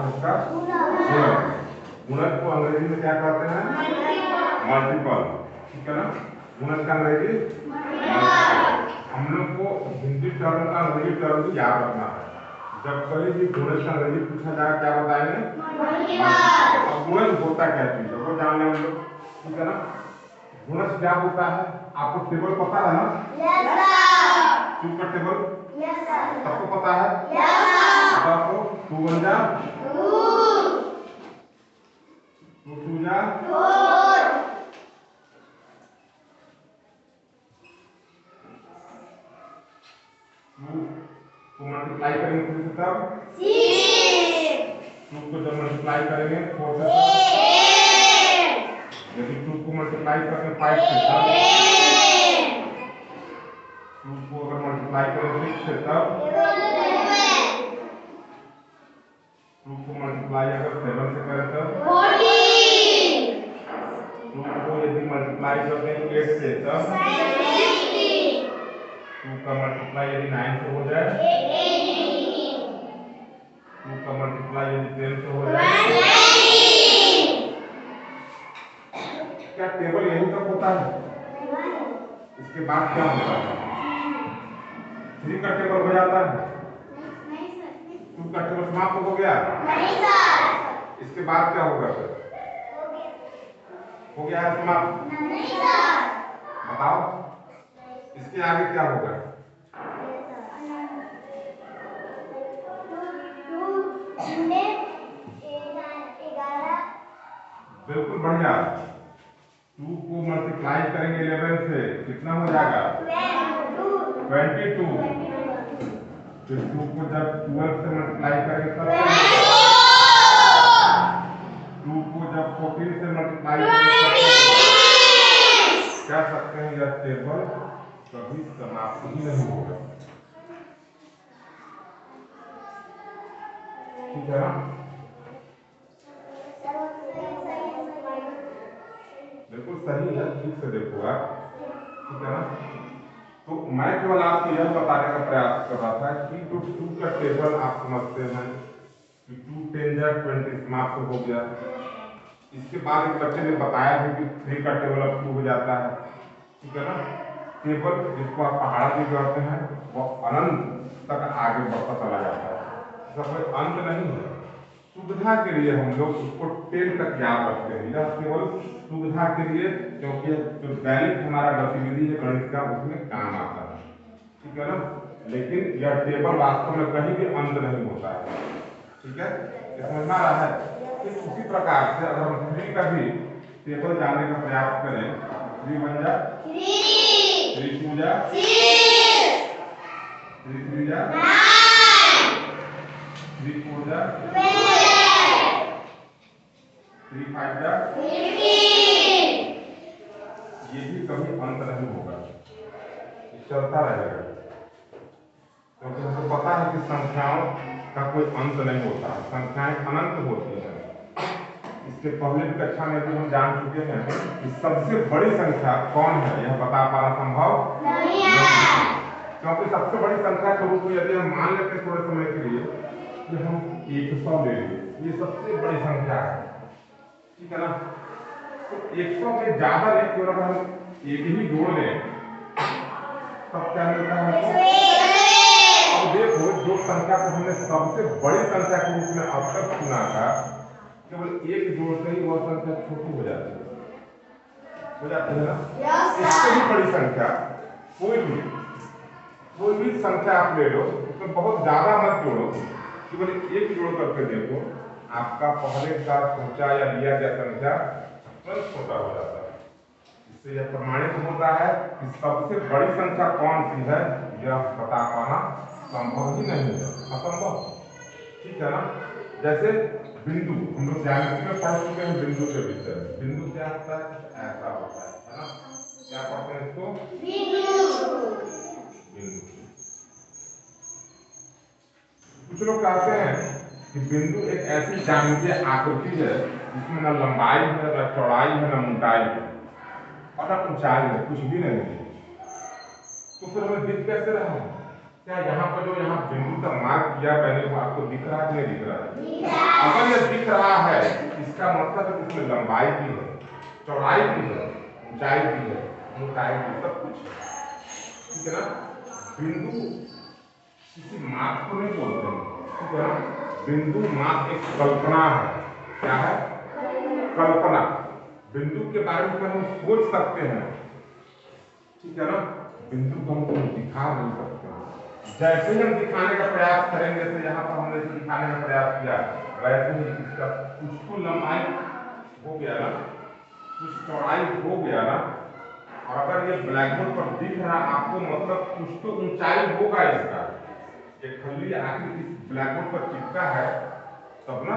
है उसका गुणन। गुणन को अंग्रेजी में क्या कहते हैं? मल्टीपल। ठीक है ना, गुणन का अंग्रेजी मल्टीपल। हम लोग को हिंदी टर्म का अंग्रेजी टर्म भी याद रखना है। जब कभी भी गुणन का अंग्रेजी पूछा जाए क्या बताएंगे? अब गुणन होता क्या चीज है वो जान लें हम लोग। ठीक है ना, गुणन क्या होता है आपको टेबल पता है ना? टू का टेबल सबको पता है? तो टू वन जा टू जा को मल्टीप्लाई करेंगे फिर से तब 2 को जब मल्टीप्लाई करेंगे 4 से यदि 2 को मल्टीप्लाई करेंगे 5 से तब 2 को अगर मल्टीप्लाई करेंगे 6 से तब 2 को मल्टीप्लाई अगर 7 से करें तब 2 को यदि मल्टीप्लाई करते हैं 8 से तब 2 का मल्टीप्लाई यदि 9 से हो जाए 2 का मल्टीप्लाई यदि 10 से हो जाए क्या टेबल यही तक होता है? इसके बाद क्या होता है? 3 का टेबल हो जाता है? 2 का टेबल समाप्त हो गया? इसके बाद क्या होगा फिर? हो गया है समाप्त? बताओ इसके आगे क्या होगा? बिल्कुल बढ़िया। 2 को मल्टीप्लाई करेंगे 11 से कितना हो जाएगा? 22। फिर 2 को जब 12 से मल्टीप्लाई करेंगे तब 2 को जब 14 से मल्टीप्लाई करेंगे कह सकते हैं यह टेबल कभी समाप्त ही नहीं होगा। ठीक है ना? बिल्कुल सही है, ठीक से देखो आप। ठीक है ना, तो मैं केवल आपको यह बताने का प्रयास कर रहा था कि जो 2 का टेबल आप समझते हैं कि 2 10 जा 20 समाप्त हो गया। इसके बाद एक बच्चे ने बताया भी कि 3 का टेबल अब 2 हो जाता है। ठीक है ना, टेबल जिसको आप पहाड़ भी कहते हैं वो अनंत तक आगे बढ़ता चला जाता है, इसका कोई अंत नहीं है। सुविधा के लिए हम लोग उसको 10 तक याद रखते हैं, यह केवल सुविधा के लिए, क्योंकि जो दैनिक हमारा गतिविधि है गणित का उसमें काम आता है। ठीक है ना, लेकिन यह टेबल वास्तव में कहीं भी अंत नहीं होता है। ठीक है, समझ में आ रहा है? उसी प्रकार से अगर हम 3 का भी टेबल जानने का प्रयास करें 3 1 जा 3 2 जा 3 3 जा 3 4 जा 3 5 जा, ये भी कभी अंत नहीं होगा, चलता रहेगा। क्योंकि हमको पता है कि संख्याओं का कोई अंत नहीं होता, संख्याएं अनंत होती हैं। इसके पहले की कक्षा में भी हम जान चुके हैं कि सबसे बड़ी संख्या कौन है यह बता पाना संभव नहीं है। क्योंकि सबसे बड़ी संख्या के रूप में यदि हम मान लेते हैं थोड़े समय के लिए कि हम 100 ले लें, ये सबसे बड़ी संख्या है। ठीक है ना, तो 100 में ज्यादा नहीं, केवल अगर हम एक ही जोड़ लें तब क्या मिलता है हमको? अब देखो जो संख्या को हमने सबसे बड़ी संख्या के रूप में अब तक चुना था, केवल एक जोड़ते ही वह संख्या छोटी हो जाती है ना? इससे भी बड़ी संख्या कोई भी संख्या आप ले लो, उसमें बहुत ज्यादा मत जोड़ो, केवल एक जोड़ करके देखो, आपका पहले का सोचा या लिया गया संख्या तुरंत छोटा हो जाता है। इससे यह प्रमाणित होता है कि सबसे बड़ी संख्या कौन सी है यह बता पाना संभव ही नहीं है, असंभव। ठीक है ना, जैसे बिंदु हम लोग ज्यामिति में पढ़ चुके हैं, बिंदु के विषय में। बिंदु क्या होता है? ऐसा होता है ना? क्या पढ़ते हैं इसको? बिंदु। कुछ लोग कहते हैं कि बिंदु एक ऐसी ज्यामितीय आकृति है जिसमें न लंबाई है, न चौड़ाई है, न मोटाई है और न ऊंचाई है, कुछ भी नहीं है। तो फिर हमें दिख कैसे रहा है? क्या यहाँ पर जो यहाँ बिंदु का मार्क किया मैंने वो आपको दिख रहा है कि नहीं दिख रहा है? अगर ये दिख रहा है इसका मतलब है इसमें लंबाई भी है, चौड़ाई भी है, ऊंचाई भी है, मोटाई भी, सब कुछ है, ठीक है ना। बिंदु किसी मार्क को नहीं बोलते हैं, ठीक है ना। बिंदु मार्क एक कल्पना है। क्या है? कल्पना। बिंदु के बारे में हम सोच सकते हैं, ठीक है ना। बिंदु को हम दिखा नहीं सकते हैं। जैसे ही हम दिखाने का प्रयास करेंगे, जैसे यहाँ पर हमने दिखाने का प्रयास किया, वैसे ही इसका कुछ तो लंबाई हो गया ना, कुछ चौड़ाई हो गया ना। और अगर ये ब्लैक बोर्ड पर दिख रहा आपको, मतलब कुछ तो ऊंचाई होगा इसका। एक खल्ली आखिर इस ब्लैक बोर्ड पर चिपका है तब ना,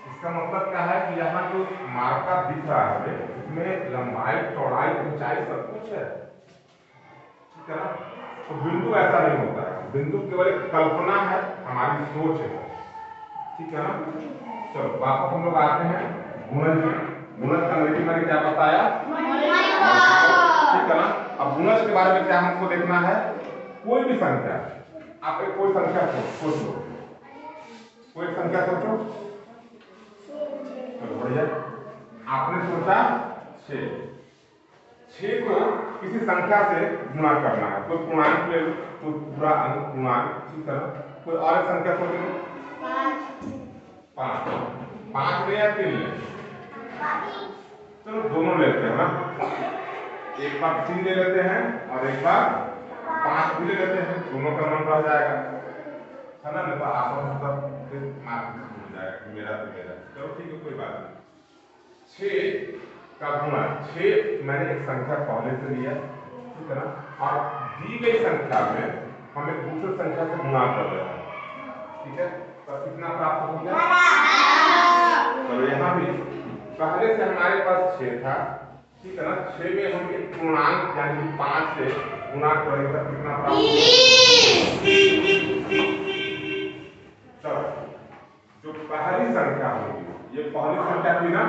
इसका मतलब क्या है कि यहाँ जो मार्का दिख रहा है इसमें लंबाई, चौड़ाई, ऊंचाई सब कुछ है, ठीक है ना। तो बिंदु ऐसा नहीं होता है, बिंदु केवल एक कल्पना है, हमारी सोच है, ठीक है ना। चलो वापस हम लोग आते हैं गुणज में। गुणज का अंग्रेजी मैंने क्या बताया? ठीक है ना। अब गुणज के बारे में क्या हमको देखना है? कोई भी संख्या, आप एक कोई संख्या सोचो, कोई संख्या सोचो। चलो बढ़िया, आपने सोचा 6। 6 को किसी संख्या से गुणा करना है, कोई पूर्णांक ले लो, कोई पूरा अंक पूर्णांक, ठीक है ना। कोई और एक संख्या सोच लो। 5। 5 ले या 3 ले? चलो दोनों लेते हैं ना, एक बार 3 ले लेते हैं और एक बार 5 भी ले लेते हैं, दोनों का मन रह जाएगा, है ना। नहीं तो आपस में सब मार्क मिल जाएगा, मेरा तो मेरा। चलो ठीक है, कोई बात नहीं। 6 का गुणा, 6 मैंने एक संख्या पहले से लिया, ठीक है ना, और दी गई संख्या में हम एक दूसरे संख्या से गुणा कर रहे हैं, ठीक है। तो कितना प्राप्त हो गया? चलो यहाँ भी पहले से हमारे पास 6 था, ठीक है ना। 6 में हम एक पूर्णांक यानी 5 से गुणा करेंगे तो कितना प्राप्त होगा? चलो जो पहली संख्या होगी, ये पहली संख्या थी ना,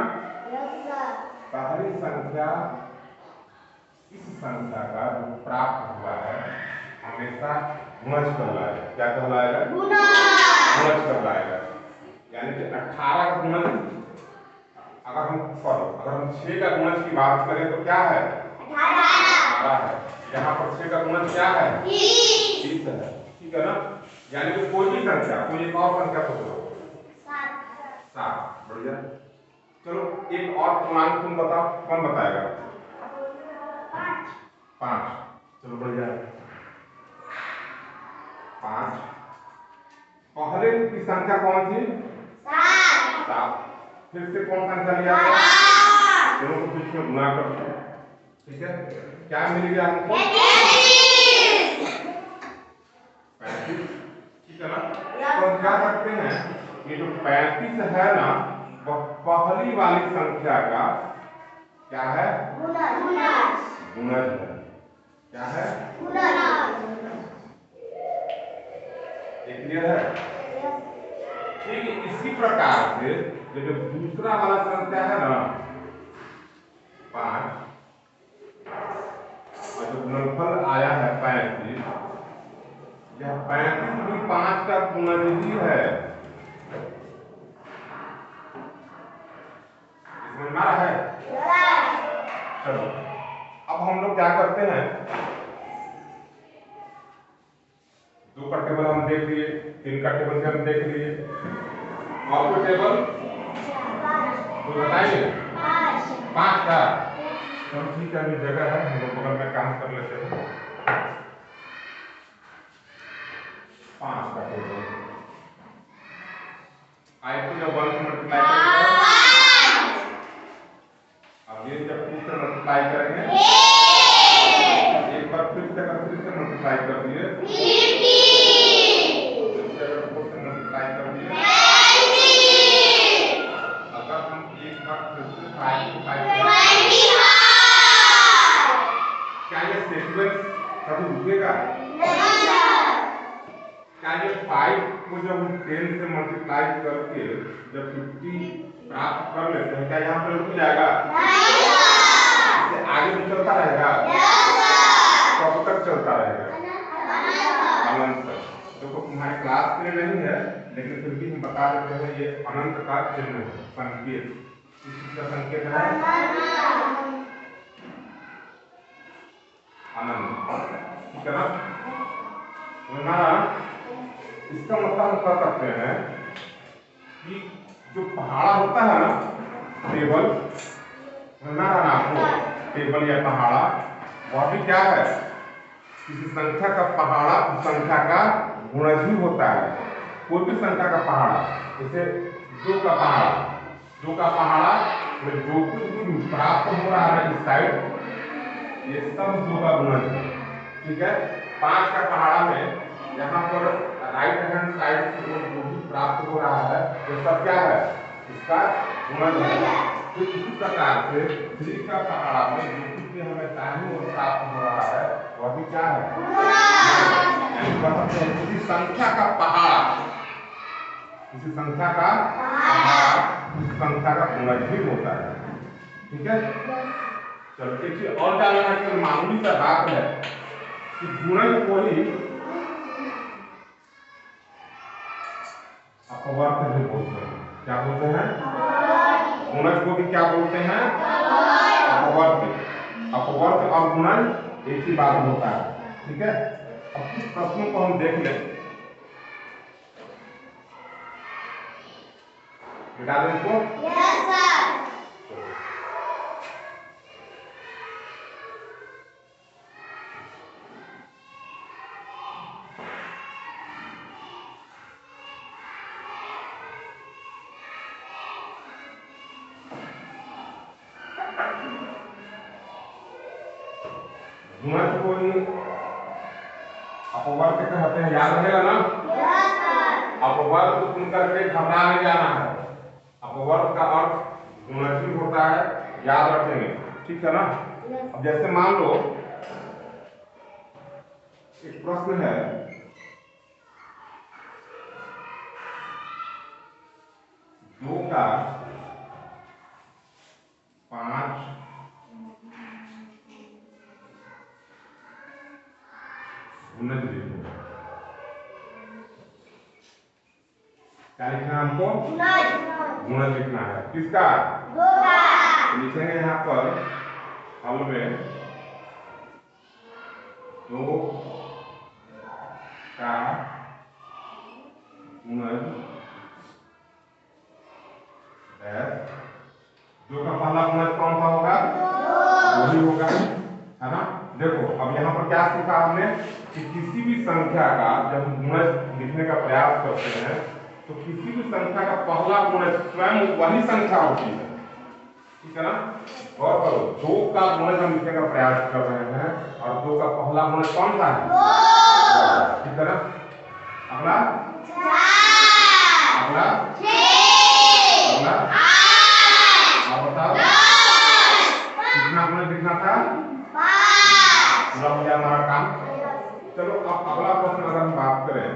पहली संख्या, इस संख्या का जो प्राप्त हुआ है हमेशा गुणज कहलाएगा। क्या कहलाएगा? गुणज कहलाएगा। यानी कि 18 का गुणज, अगर हम 6 का गुणज की बात करें तो क्या है? 18 है। यहाँ पर 6 का गुणज क्या है? 30 है, ठीक है ना। यानी कि कोई भी संख्या, कोई एक और संख्या सोच लो, 7। बढ़िया। चलो एक और पूर्णांक तुम बताओ, कौन बताएगा? 5। चलो बढ़िया, 5। पहले की संख्या कौन थी? 7। फिर से कौन संख्या लिया? दोनों को बीच में गुणा कर दो, ठीक है। क्या मिल गया हमको? 35, ठीक है ना। तो हम क्या करते हैं, ये जो 35 है ना, वह पहली वाली संख्या का क्या है? गुणज है। क्या है? ये क्लियर है? ठीक इसी प्रकार से ये जो दूसरा वाला संख्या है ना 5, और जो गुणनफल आया है 35, यह 35 भी 5 का गुणज ही है। समझ में आ रहा है? चलो अब हम लोग क्या करते हैं, 2 का टेबल हम देख लिए, 3 का टेबल भी हम देख लिए, और कोई टेबल कोई बताइए? 5 का। चलो ठीक है, अभी जगह है, हम लोग बगल में काम कर लेते हैं। 5 का टेबल आई को जब 1 से मल्टीप्लाई करेंगे, अब ये जब 2 से मल्टीप्लाई करेंगे, एक बार फिर से अगर 3 से मल्टीप्लाई कर दिए, 4 से मल्टीप्लाई कर दिए, अगर हम एक बार फिर से 5 को 5 क्या ये सीक्वेंस कभी रुकेगा? क्या ये 5 को जब हम 10 से मल्टीप्लाई करके जब 50 प्राप्त कर लेते हैं, क्या यहाँ पर रुक जाएगा? इससे आगे भी चलता रहेगा? कब तक चलता रहेगा? देखो तुम्हारे क्लास के लिए नहीं है, लेकिन फिर भी हम बता देते हैं, ये अनंत का चिन्ह है, संकेत। इस चीज का संकेत है अनंत, ठीक है ना? इसका मतलब हम कर सकते हैं कि जो पहाड़ा होता है ना, टेबल, आपको टेबल या पहाड़ा, वह भी क्या है, किसी संख्या का पहाड़ा उस संख्या का गुणज ही होता है। कोई भी संख्या का पहाड़ा, जैसे 2 का पहाड़ा, 2 का पहाड़ा में जो कुछ भी प्राप्त हो रहा है इस साइड, ये सब 2 का गुणज है, ठीक है? 5 का पहाड़ा में यहाँ पर राइट हैंड साइड से जो भी प्राप्त हो रहा है, ये सब क्या है, इसका गुणज है। तो इसी प्रकार से 3 का पहाड़ा में जो कुछ भी हमें दाहिनी ओर प्राप्त हो रहा है, वह भी क्या है, किसी संख्या का पहाड़ा, किसी संख्या का पहाड़ा किसी संख्या का गुणज ही होता है, ठीक है? चलो एक चीज और जानना है कि मामूली सा बात है कि गुणज को ही अपवर्त भी बोलते हैं। क्या बोलते हैं? गुणज को भी क्या बोलते हैं? अपवर्त। अपवर्त और गुणज एक ही बात होता है, ठीक है? अब कुछ प्रश्नों को हम देख लें, मिटा दें इसको। Yes sir. गुणज को ही अपवर्त कहते हैं, याद रहेगा ना? Yes sir. अपवर्त सुन करके घबरा नहीं जाना है, अपवर्त का अर्थ गुणज ही होता है, याद रखेंगे, ठीक है ना? अब जैसे मान लो एक प्रश्न है, 2 का 5 गुणज लिखो। क्या लिखना है हमको? गुणज लिखना है। किसका? 2 का। लिखेंगे यहाँ पर हल में 2 का गुणज 2 का पहला गुणज कौन सा होगा? 2 ही होगा, है ना? देखो अब यहाँ पर क्या सीखा हमने कि किसी भी संख्या का जब हम गुणज लिखने का प्रयास करते हैं, तो किसी भी संख्या का पहला गुणज स्वयं वही संख्या होती है, ठीक है ना? और करो 2 का गुणज हम लिखने का प्रयास कर रहे हैं, और 2 का पहला गुणज कौन सा है? 2, ठीक है ना? अगला 4, अगला 6, अगला 8, अब बताओ कितना गुणज लिखना था? 5। पूरा हो गया हमारा काम। चलो अब अगला प्रश्न अगर हम बात करें,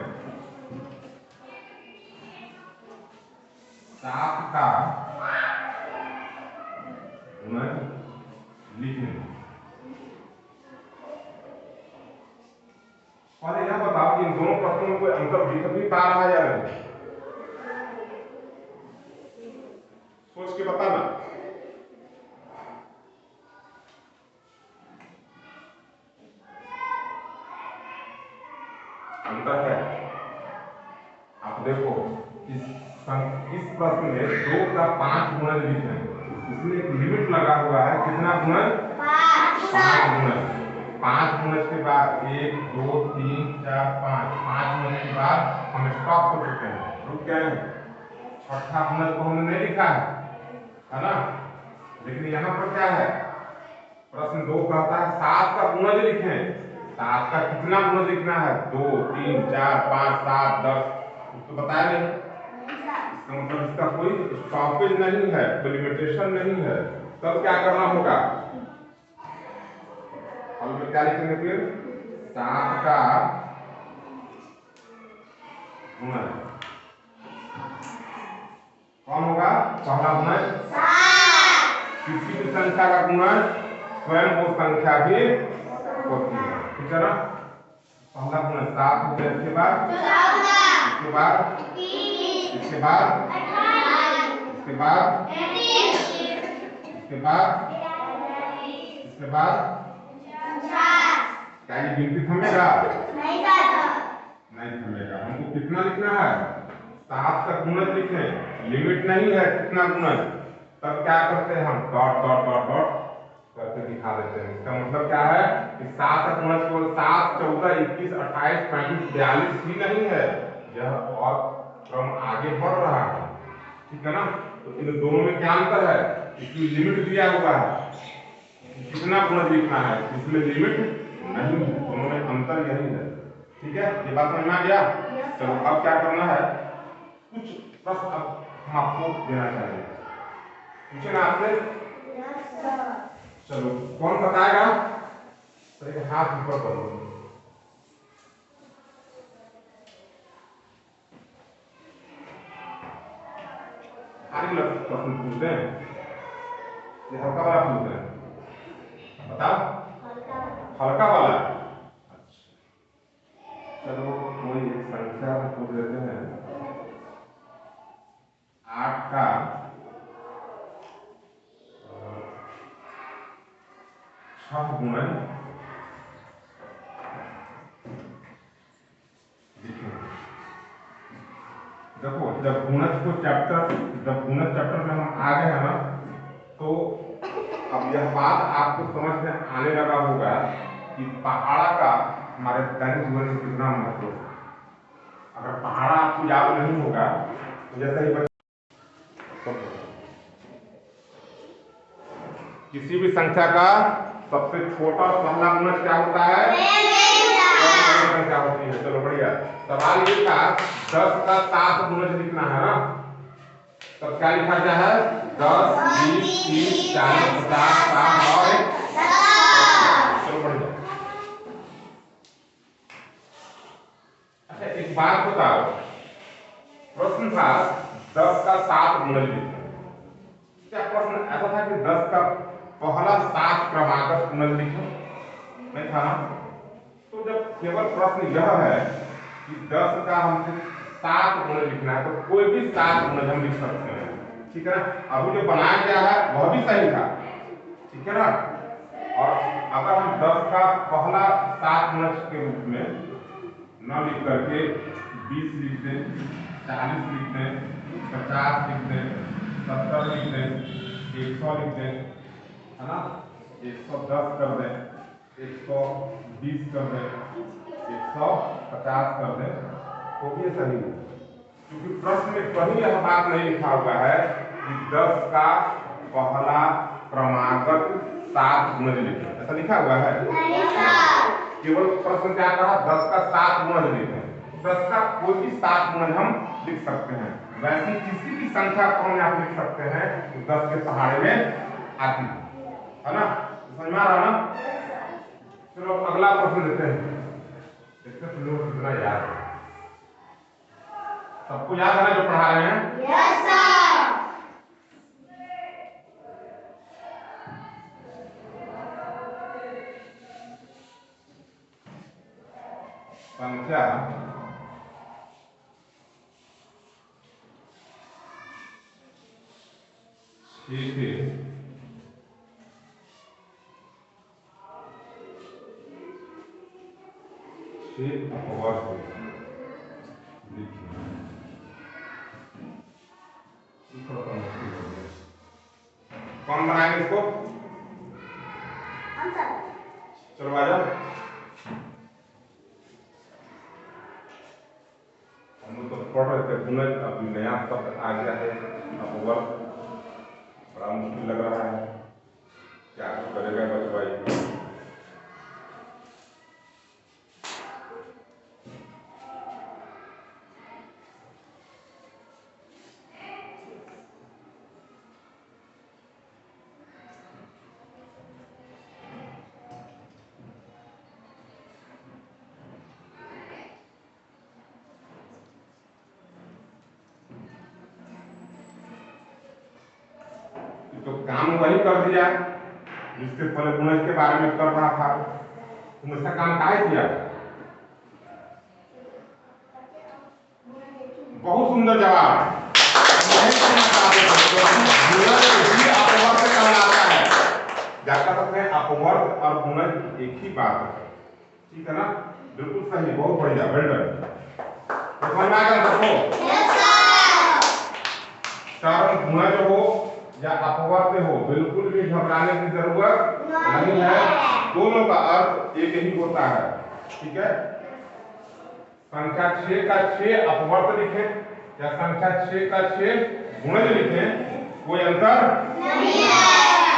7 का गुणज लिखें। पहले यह बताओ कि इन दोनों प्रश्नों में कोई अंतर दिख भी पा रहा है या नहीं? सोच के बताना। अंतर है। आप देखो इस प्रश्न में 2 का 5 गुणज लिखें, इसमें एक लिमिट लगा हुआ है, कितना गुणज? 5 गुणज। 5 गुणज के बाद 1 2 3 4 5 गुणज के बाद हम स्टॉप कर चुके हैं, रुक गए हैं। छठा गुणज को हमने नहीं लिखा है ना? लेकिन यहाँ पर क्या है, प्रश्न 2 कहता है 7 का गुणज लिखें। 7 का कितना गुणज लिखना है? 2 3 4 5 7 10, तो बताया नहीं। इसका मतलब इसका कोई स्टॉपेज नहीं है, कोई लिमिटेशन नहीं है। तब क्या करना होगा? हम लोग क्या लिखेंगे फिर? 7 का गुणज कौन होगा? पहला गुणज 7। किसी भी संख्या का गुणज स्वयं वो संख्या भी होती है, ठीक है ना? पहला गुणज 7 हो गया, इसके बाद 14, इसके बाद 21, इसके बाद 28, इसके बाद 33, इसके बाद 42, इसके बाद 49। क्या ये गिनती थमेगा? नहीं थमेगा। हमको कितना लिखना है? 7 तक गुणज लिखे, लिमिट नहीं है कितना गुणज। तब क्या करते हैं हम? डॉट डॉट डॉट डॉट करके दिखा देते हैं। इसका मतलब क्या है कि 7 तक गुणज केवल 7, 14, 21, 28, 35, 42 ही नहीं है, यह और क्रम आगे बढ़ रहा है। ठीक है ना? तो इन दोनों में क्या अंतर है? इसमें लिमिट दिया हुआ है कितना गुणज लिखना है, इसमें लिमिट नहीं है। दोनों में अंतर यही है। ठीक है, ये बात समझ में आ गया? चलो अब क्या करना है, कुछ प्रश्न अब हम आपको देना चाहिए। पूछे ना आपसे? चलो कौन बताएगा? तो एक हाथ ऊपर करो। भारी प्रश्न पूछते हैं, ये हल्का वाला पूछते हैं। बताओ, हल्का वाला। चलो कोई एक संख्या पूछ लेते हैं। 8 का 6 गुणज देखो, जब गुणज चैप्टर में हम आ गए हैं ना, तो अब यह बात आपको समझ में आने लगा होगा कि पहाड़ा का हमारे दैनिक जीवन में कितना महत्व है। अगर पहाड़ा आपको याद नहीं होगा तो जैसे ही किसी भी संख्या का सबसे छोटा पहला गुणज क्या होता है? संख्या होती है। चलो बढ़िया। सवाल ये था 10 का 7 गुणज लिखना है ना, तब क्या लिखा गया है? 10, 20, 30, 40, 50, 60 और 100। चलो बढ़िया। अच्छा एक बात बताओ, प्रश्न था 10 का 7 गुणज लिखना। क्या प्रश्न ऐसा था कि 10 का पहला 7 क्रमागत गुणज लिखो? नहीं था ना? तो जब केवल प्रश्न यह है कि 10 का हमको 7 गुणज लिखना है, तो कोई भी 7 गुणज हम लिख सकते हैं। ठीक है ना? अभी जो बनाया गया है वह भी सही था। ठीक है ना? और अगर हम 10 का पहला 7 गुणज के रूप में न लिख करके 20 लिख दें, 40 लिख दें, 50 लिख दें, 70 लिख दें, 100 लिख दें, है ना, 110 कर दें, 120 कर दें, 150 कर दें, तो भी सही है। क्योंकि प्रश्न में कहीं यह बात नहीं लिखा हुआ है कि 10 का पहला क्रमागत 7 गुणज लिखें, ऐसा लिखा हुआ है? केवल प्रश्न क्या कहा? 10 का 7 गुणज लिखें। 10 का कोई भी 7 गुणज हम लिख सकते हैं। वैसे किसी भी संख्या को हम आप लिख सकते हैं तो 10 के सहारे में आती है ना? समझ में आ रहा ना? चलो अगला प्रश्न देते हैं। इससे तुम लोग कितना याद है? सबको याद है ना जो पढ़ा रहे हैं? Yes sir. संख्या 6 से 6 अपवर्ग कौन बनाएंगे इसको? हम सर। चलो आ जाओ। हम लोग तो पढ़ रहे थे गुणज, अभी नया शब्द आ गया है अपवर्ग। बड़ा मुश्किल लग रहा है, क्या करेगा बचवाई? तो काम वही कर दिया जिससे पहले गुणज के बारे में कर रहा था। तुम इसका काम काहे किया? बहुत सुंदर जवाब। अपवर्त कहलाता है। क्या कह सकते हैं? अपवर्त और गुणज एक ही बात है, ठीक है ना? बिल्कुल सही, बहुत बढ़िया, वेल डन। समझ में आ गया सबको? कारण गुणज हो या अपवर्त हो, बिल्कुल भी घबराने की जरूरत नहीं है, दोनों का अर्थ एक ही होता है, ठीक है? संख्या 6 का 6 अपवर्त लिखे या संख्या 6 का 6 गुणज लिखे, कोई अंतर नहीं है।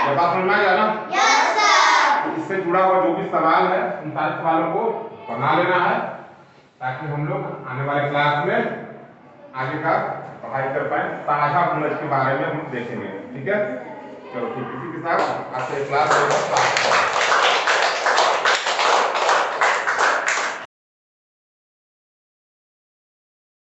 ये बात समझ में आ गया ना? Yes sir. इससे जुड़ा हुआ जो भी सवाल है उन सारे सवालों को बना लेना है, ताकि हम लोग आने वाले क्लास में आगे का पढ़ाई कर पाए। साझा गुणज के बारे में हम देखेंगे, ठीक है? चलो ठीक है, इसी के साथ आज से क्लास